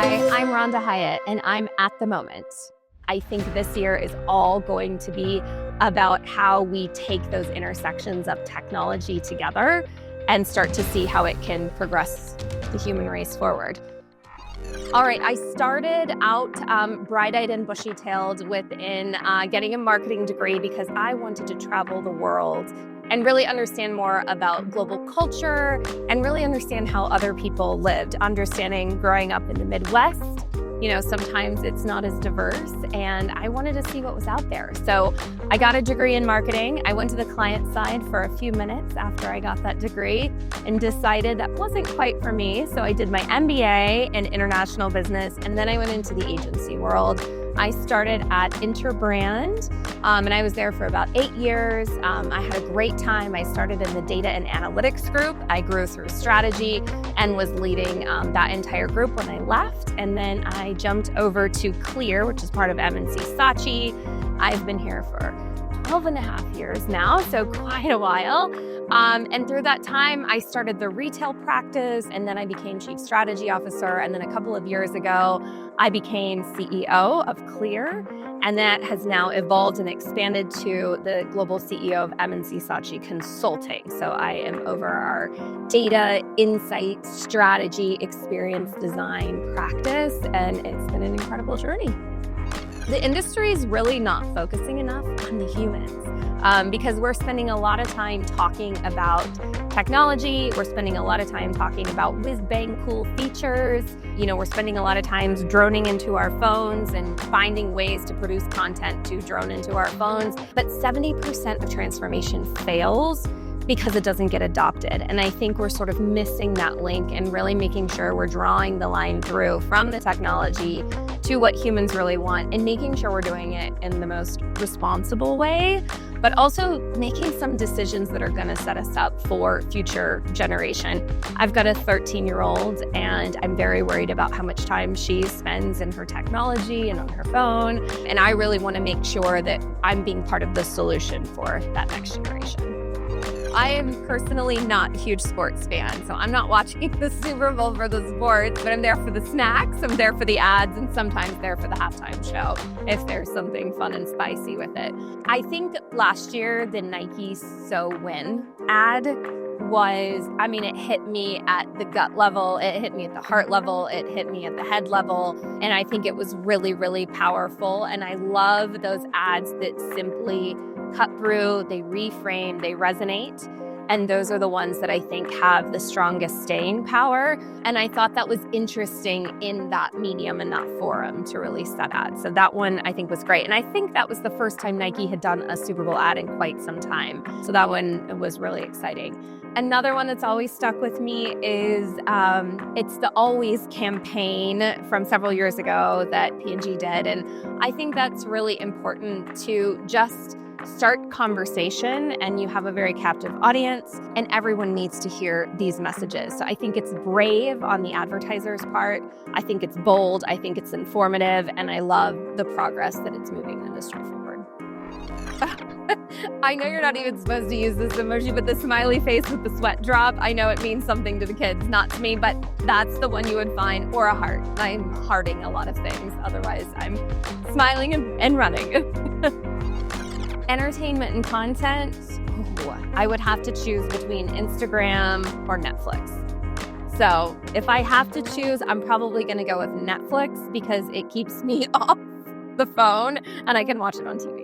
Hi, I'm Rhonda Hiatt, and I'm at the moment. I think this year is all going to be about how we take those intersections of technology together and start to see how it can progress the human race forward. All right, I started out bright-eyed and bushy-tailed within getting a marketing degree because I wanted to travel the world and really understand more about global culture and really understand how other people lived. Understanding growing up in the Midwest, sometimes it's not as diverse, and I wanted to see what was out there. So I got a degree in marketing. I went to the client side for a few minutes after I got that degree and decided that wasn't quite for me. So I did my MBA in international business, and then I went into the agency world. I started at Interbrand, and I was there for about 8 years. I had a great time. I started in the data and analytics group. I grew through strategy and was leading that entire group when I left. And then I jumped over to Clear, which is part of M&C Saatchi. I've been here for 12 and a half years now, so quite a while. And through that time, I started the retail practice, and then I became chief strategy officer. And then a couple of years ago, I became CEO of Clear, and that has now evolved and expanded to the global CEO of M&C Saatchi Consulting. So I am over our data, insight, strategy, experience design practice, and it's been an incredible journey. The industry is really not focusing enough on the humans because we're spending a lot of time talking about technology. We're spending a lot of time talking about whiz-bang cool features. We're spending a lot of times droning into our phones and finding ways to produce content to drone into our phones. But 70% of transformation fails because it doesn't get adopted. And I think we're sort of missing that link and really making sure we're drawing the line through from the technology to what humans really want and making sure we're doing it in the most responsible way, but also making some decisions that are gonna set us up for future generation. I've got a 13-year-old and I'm very worried about how much time she spends in her technology and on her phone. And I really wanna make sure that I'm being part of the solution for that next generation. I am personally not a huge sports fan, so I'm not watching the Super Bowl for the sports, but I'm there for the snacks, I'm there for the ads, and sometimes there for the halftime show if there's something fun and spicy with it. I think last year, the Nike So Win ad it hit me at the gut level, it hit me at the heart level, it hit me at the head level, and I think it was really, really powerful. And I love those ads that simply cut through, they reframe, they resonate. And those are the ones that I think have the strongest staying power. And I thought that was interesting in that medium and that forum to release that ad. So that one I think was great. And I think that was the first time Nike had done a Super Bowl ad in quite some time. So that one was really exciting. Another one that's always stuck with me is it's the Always campaign from several years ago that P&G did. And I think that's really important to just start conversation, and you have a very captive audience, and everyone needs to hear these messages. So I think it's brave on the advertiser's part. I think it's bold. I think it's informative, and I love the progress that it's moving the industry forward. I know you're not even supposed to use this emoji, but the smiley face with the sweat drop, I know it means something to the kids, not to me, but that's the one you would find, or a heart. I'm hearting a lot of things. Otherwise, I'm smiling and running. Entertainment and content, I would have to choose between Instagram or Netflix. So if I have to choose, I'm probably going to go with Netflix because it keeps me off the phone and I can watch it on TV.